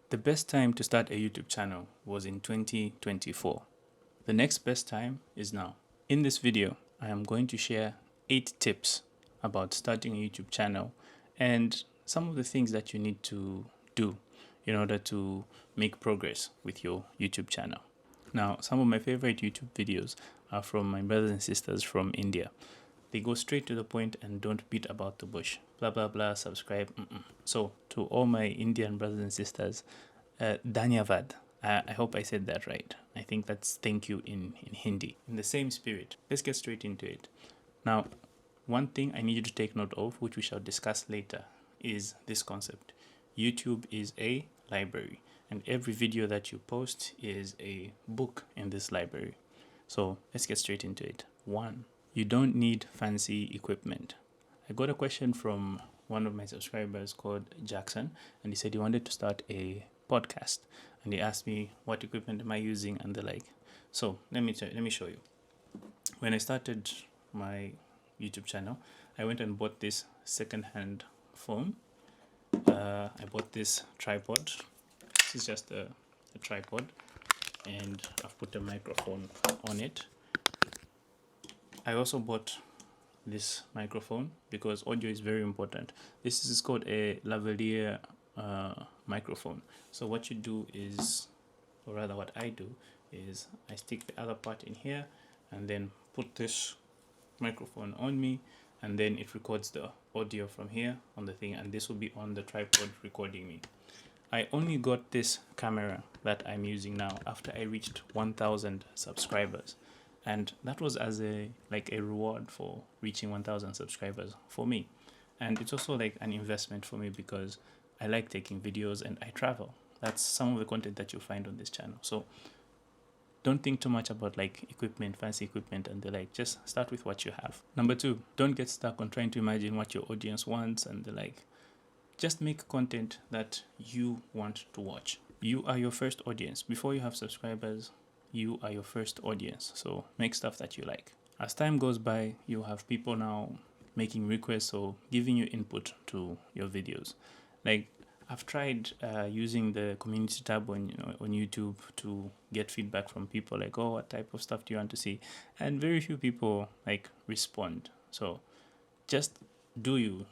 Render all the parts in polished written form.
The best time to start a YouTube channel was in 2024. The next best time is now. In this video, I am going to share 8 tips about starting a YouTube channel and some of the things that you need to do in order to make progress with your YouTube channel. Now, some of my favorite YouTube videos are from my brothers and sisters from India. They go straight to the point and don't beat about the bush. Blah, blah, blah, subscribe. So, to all my Indian brothers and sisters, Dhanyavad. I hope I said that right. I think that's thank you in Hindi. In the same spirit, let's get straight into it. Now, one thing I need you to take note of, which we shall discuss later, is this concept. YouTube is a library, and every video that you post is a book in this library. So let's get straight into it. 1. You don't need fancy equipment. I got a question from one of my subscribers called Jackson, and he said he wanted to start a podcast, and he asked me what equipment am I using and the like. So let me show you. When I started my YouTube channel, I went and bought this second-hand phone. I bought this tripod. This is just a tripod, and I've put a microphone on it. I also bought this microphone because audio is very important. This is called a lavalier microphone. So what you do is, or rather what I do is, I stick the other part in here and then put this microphone on me, and then it records the audio from here on the thing, and this will be on the tripod recording me. I only got this camera that I'm using now after I reached 1,000 subscribers. And that was as a reward for reaching 1,000 subscribers for me. And it's also like an investment for me because I like taking videos and I travel. That's some of the content that you'll find on this channel. So don't think too much about like equipment, fancy equipment and the like. Just start with what you have. Number 2, don't get stuck on trying to imagine what your audience wants and the like. Just make content that you want to watch. You are your first audience. Before you have subscribers, you are your first audience. So make stuff that you like. As time goes by, you have people now making requests or giving you input to your videos. Like I've tried using the community tab on YouTube to get feedback from people like, oh, what type of stuff do you want to see? And very few people like respond. So just do you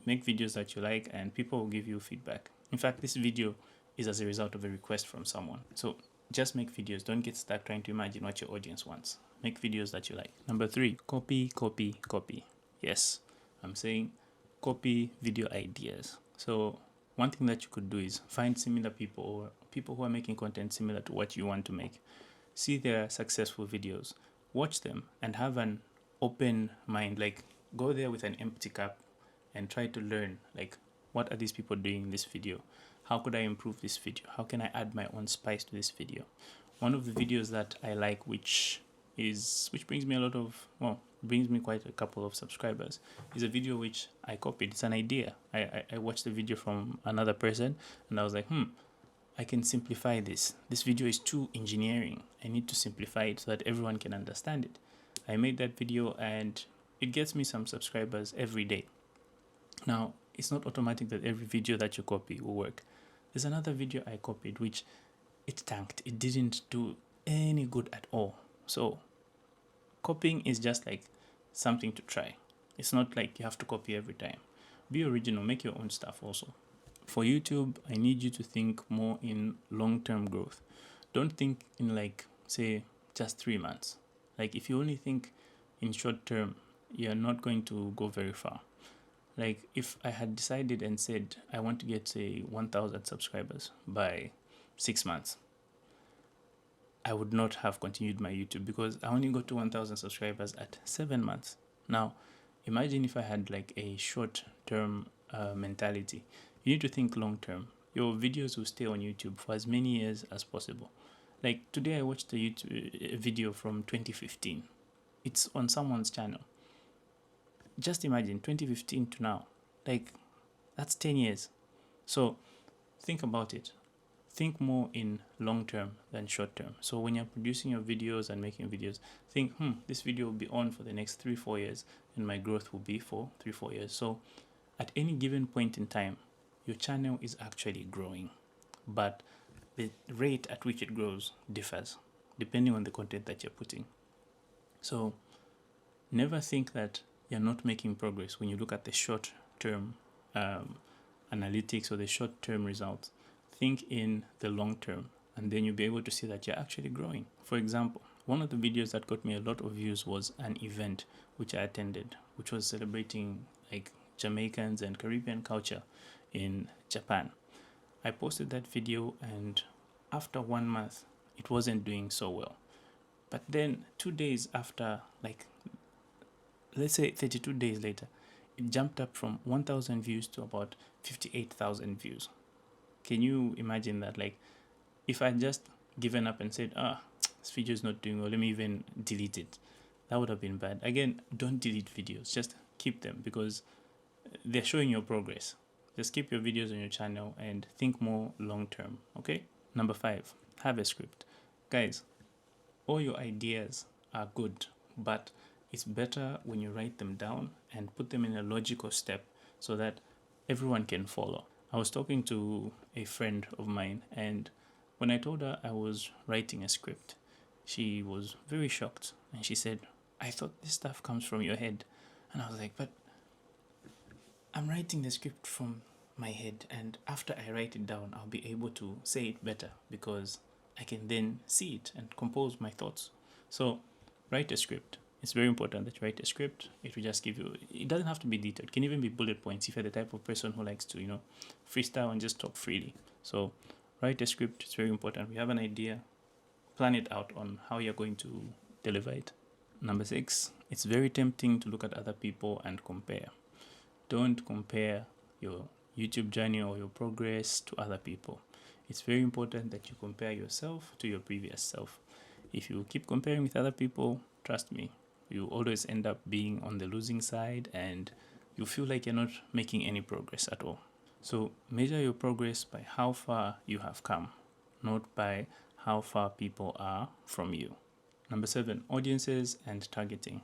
make videos that you like and people will give you feedback. In fact, this video is as a result of a request from someone. So just make videos. Don't get stuck trying to imagine what your audience wants. Make videos that you like. Number 3, copy, copy, copy. Yes, I'm saying copy video ideas. So one thing that you could do is find similar people or people who are making content similar to what you want to make. See their successful videos, watch them and have an open mind. Like go there with an empty cup and try to learn like what are these people doing in this video? How could I improve this video? How can I add my own spice to this video? One of the videos that I like, which brings me brings me quite a couple of subscribers, is a video which I copied. It's an idea. I watched the video from another person and I was like, I can simplify this. This video is too engineering. I need to simplify it so that everyone can understand it. I made that video and it gets me some subscribers every day. Now, it's not automatic that every video that you copy will work. There's another video I copied which it tanked. It didn't do any good at all. So copying is just like something to try. It's not like you have to copy every time. Be original, make your own stuff also. For YouTube, I need you to think more in long-term growth. Don't think in like, say, just 3 months. Like if you only think in short term, you're not going to go very far. Like if I had decided and said I want to get say 1,000 subscribers by 6 months, I would not have continued my YouTube because I only got to 1,000 subscribers at 7 months. Now imagine if I had like a short-term mentality. You need to think long-term. Your videos will stay on YouTube for as many years as possible. Like today I watched a YouTube video from 2015. It's on someone's channel. Just imagine 2015 to now, like that's 10 years. So think about it. Think more in long term than short term. So when you're producing your videos and making videos, think, this video will be on for the next 3-4 years and my growth will be for 3-4 years. So at any given point in time, your channel is actually growing. but the rate at which it grows differs depending on the content that you're putting. So never think that you're not making progress when you look at the short-term analytics or the short-term results. Think in the long term, and then you'll be able to see that you're actually growing. For example, one of the videos that got me a lot of views was an event which I attended, which was celebrating like Jamaicans and Caribbean culture in Japan. I posted that video, and after 1 month, it wasn't doing so well. But then 2 days after, like, let's say 32 days later, it jumped up from 1,000 views to about 58,000 views. Can you imagine that? Like, if I just given up and said, this video is not doing well, let me even delete it, that would have been bad. Again, don't delete videos, just keep them because they're showing your progress. Just keep your videos on your channel and think more long term, okay? Number 5, have a script. Guys, all your ideas are good, but it's better when you write them down and put them in a logical step so that everyone can follow. I was talking to a friend of mine, and when I told her I was writing a script, she was very shocked, and she said, I thought this stuff comes from your head. And I was like, but I'm writing the script from my head, and after I write it down, I'll be able to say it better because I can then see it and compose my thoughts. So write a script. It's very important that you write a script. It will just give you, it doesn't have to be detailed. It can even be bullet points if you're the type of person who likes to, freestyle and just talk freely. So write a script. It's very important. We have an idea, plan it out on how you're going to deliver it. Number 6, it's very tempting to look at other people and compare. Don't compare your YouTube journey or your progress to other people. It's very important that you compare yourself to your previous self. If you keep comparing with other people, trust me, you always end up being on the losing side and you feel like you're not making any progress at all. So measure your progress by how far you have come, not by how far people are from you. Number 7, audiences and targeting.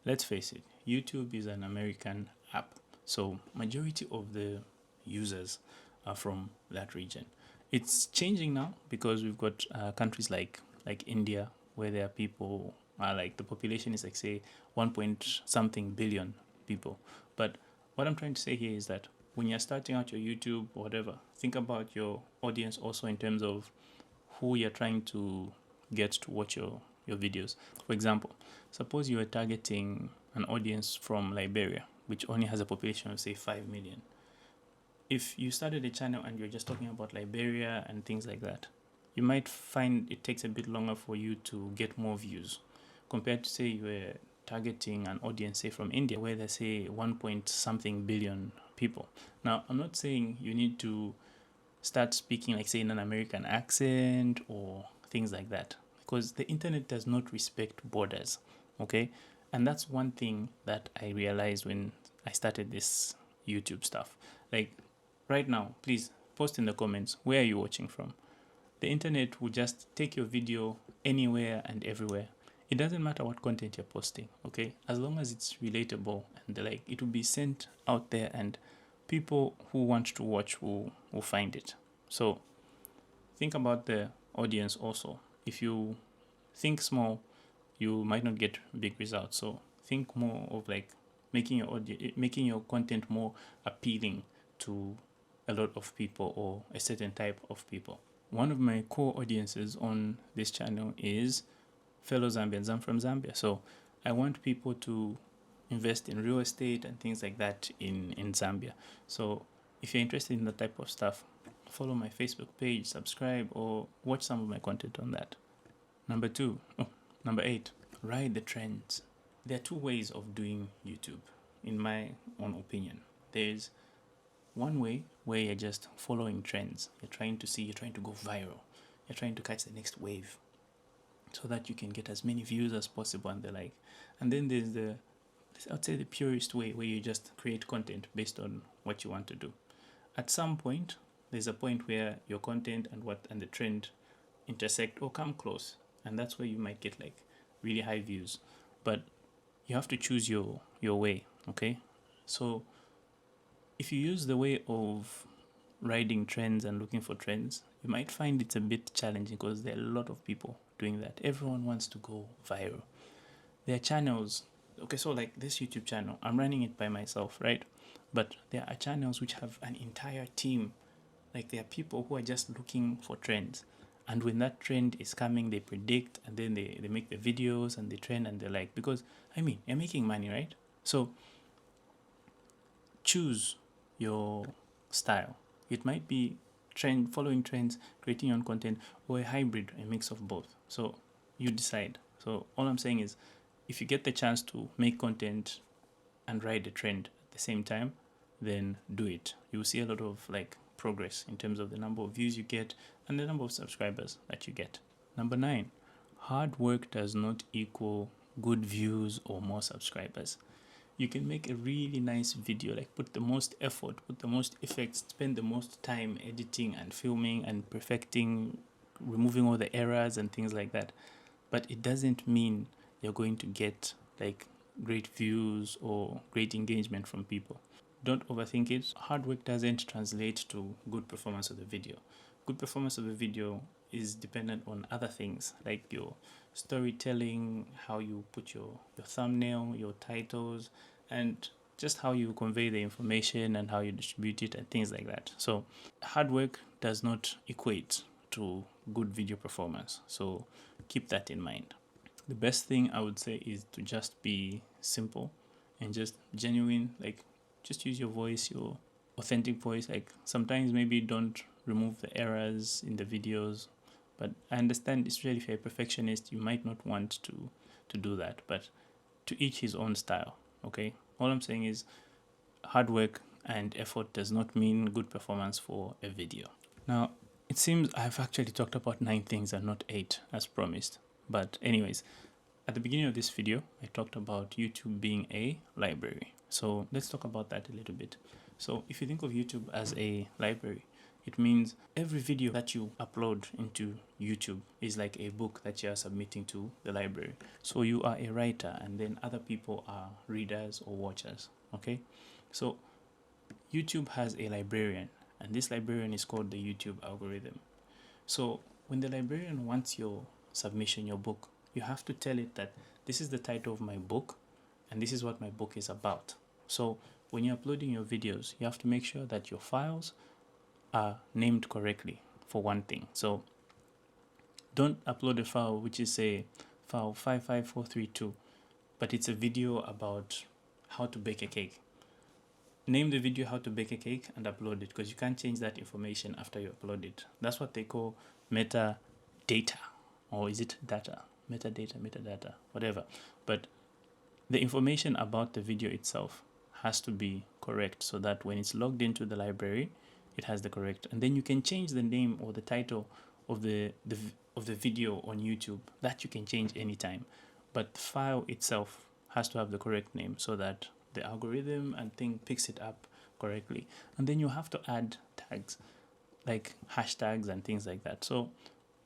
Let's face it, YouTube is an American app, so majority of the users are from that region. It's changing now because we've got countries like India, where there are people like the population is like say 1 point something billion people. But what I'm trying to say here is that when you're starting out your YouTube or whatever, think about your audience also in terms of who you're trying to get to watch your videos. For example, suppose you are targeting an audience from Liberia, which only has a population of say 5 million. If you started a channel and you're just talking about Liberia and things like that, you might find it takes a bit longer for you to get more views compared to say you were targeting an audience say from India, where they say 1 point something billion people. Now, I'm not saying you need to start speaking like say in an American accent or things like that, because the internet does not respect borders, okay? And that's one thing that I realized when I started this YouTube stuff. Like right now, please post in the comments, where are you watching from? The internet will just take your video anywhere and everywhere. It doesn't matter what content you're posting, okay? As long as it's relatable and like, it will be sent out there and people who want to watch will find it. So think about the audience also. If you think small, you might not get big results. So think more of like making your content more appealing to a lot of people or a certain type of people. One of my core audiences on this channel is fellow Zambians. I'm from Zambia, so I want people to invest in real estate and things like that in Zambia. So if you're interested in that type of stuff, follow my Facebook page, subscribe, or watch some of my content on that. Number 8, ride the trends. There are 2 ways of doing YouTube, in my own opinion. There's one way where you're just following trends. You're trying to go viral. You're trying to catch the next wave so that you can get as many views as possible and the like. And then there's I'd say the purest way, where you just create content based on what you want to do. At some point, there's a point where your content and the trend intersect or come close, and that's where you might get like really high views. But you have to choose your way, okay? So if you use the way of riding trends and looking for trends, you might find it's a bit challenging because there are a lot of people doing that. Everyone wants to go viral. There are channels. Okay, so like this YouTube channel, I'm running it by myself, right? But there are channels which have an entire team. Like there are people who are just looking for trends. And when that trend is coming, they predict, and then they make the videos and the trend, and they're like, because, I mean, you're making money, right? So choose your style. It might be following trends, creating your own content, or a hybrid, a mix of both. So you decide. So all I'm saying is, if you get the chance to make content and ride a trend at the same time, then do it. You will see a lot of like progress in terms of the number of views you get and the number of subscribers that you get. Number 9, hard work does not equal good views or more subscribers. You can make a really nice video, like put the most effort, put the most effects, spend the most time editing and filming and perfecting, removing all the errors and things like that. But it doesn't mean you're going to get like great views or great engagement from people. Don't overthink it. Hard work doesn't translate to good performance of the video. Good performance of the video is dependent on other things like your storytelling, how you put your thumbnail, your titles, and just how you convey the information and how you distribute it and things like that. So hard work does not equate to good video performance. So keep that in mind. The best thing I would say is to just be simple and just genuine, like just use your voice, your authentic voice. Like sometimes maybe don't remove the errors in the videos, but I understand, especially if you're a perfectionist, you might not want to do that, but to each his own style. Okay, all I'm saying is hard work and effort does not mean good performance for a video. Now it seems I've actually talked about 9 things and not 8 as promised, but anyways, at the beginning of this video I talked about YouTube being a library. So let's talk about that a little bit. So if you think of YouTube as a library, it means every video that you upload into YouTube is like a book that you are submitting to the library. So you are a writer and then other people are readers or watchers. Okay, so YouTube has a librarian, and this librarian is called the YouTube algorithm. So when the librarian wants your submission, your book, you have to tell it that this is the title of my book and this is what my book is about. So when you're uploading your videos, you have to make sure that your files are named correctly, for one thing. So don't upload a file which is say file 55432, but it's a video about how to bake a cake. Name the video how to bake a cake and upload it, because you can't change that information after you upload it. That's what they call metadata, or is it data? Metadata, whatever. But the information about the video itself has to be correct so that when it's logged into the library, it has the correct, and then you can change the name or the title of the video on YouTube. That you can change anytime, but the file itself has to have the correct name so that the algorithm and thing picks it up correctly. And then you have to add tags like hashtags and things like that. So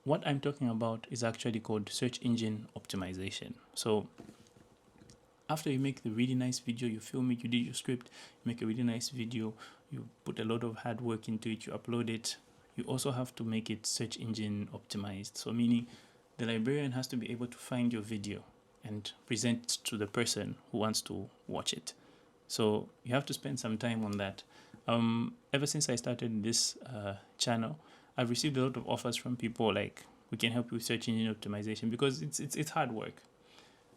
what I'm talking about is actually called search engine optimization. So after you make the really nice video, you film it, you did your script, you make a really nice video, you put a lot of hard work into it, you upload it, you also have to make it search engine optimized. So meaning the librarian has to be able to find your video and present it to the person who wants to watch it. So you have to spend some time on that. Ever since I started this channel, I've received a lot of offers from people like, we can help you with search engine optimization, because it's hard work.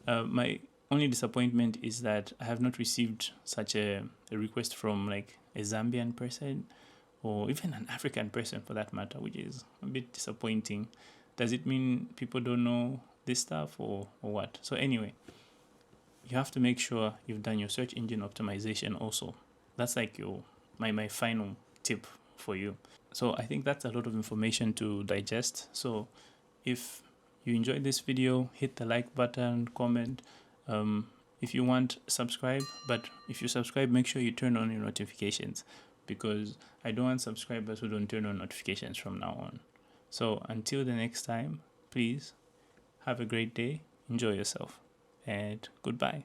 My only disappointment is that I have not received such a request from like a Zambian person or even an African person for that matter, which is a bit disappointing. Does it mean people don't know this stuff or what? So anyway, you have to make sure you've done your search engine optimization also. That's like my final tip for you. So I think that's a lot of information to digest. So if you enjoyed this video, hit the like button, comment. If you want, subscribe, but if you subscribe, make sure you turn on your notifications, because I don't want subscribers who don't turn on notifications from now on. So until the next time, please have a great day, enjoy yourself, and goodbye.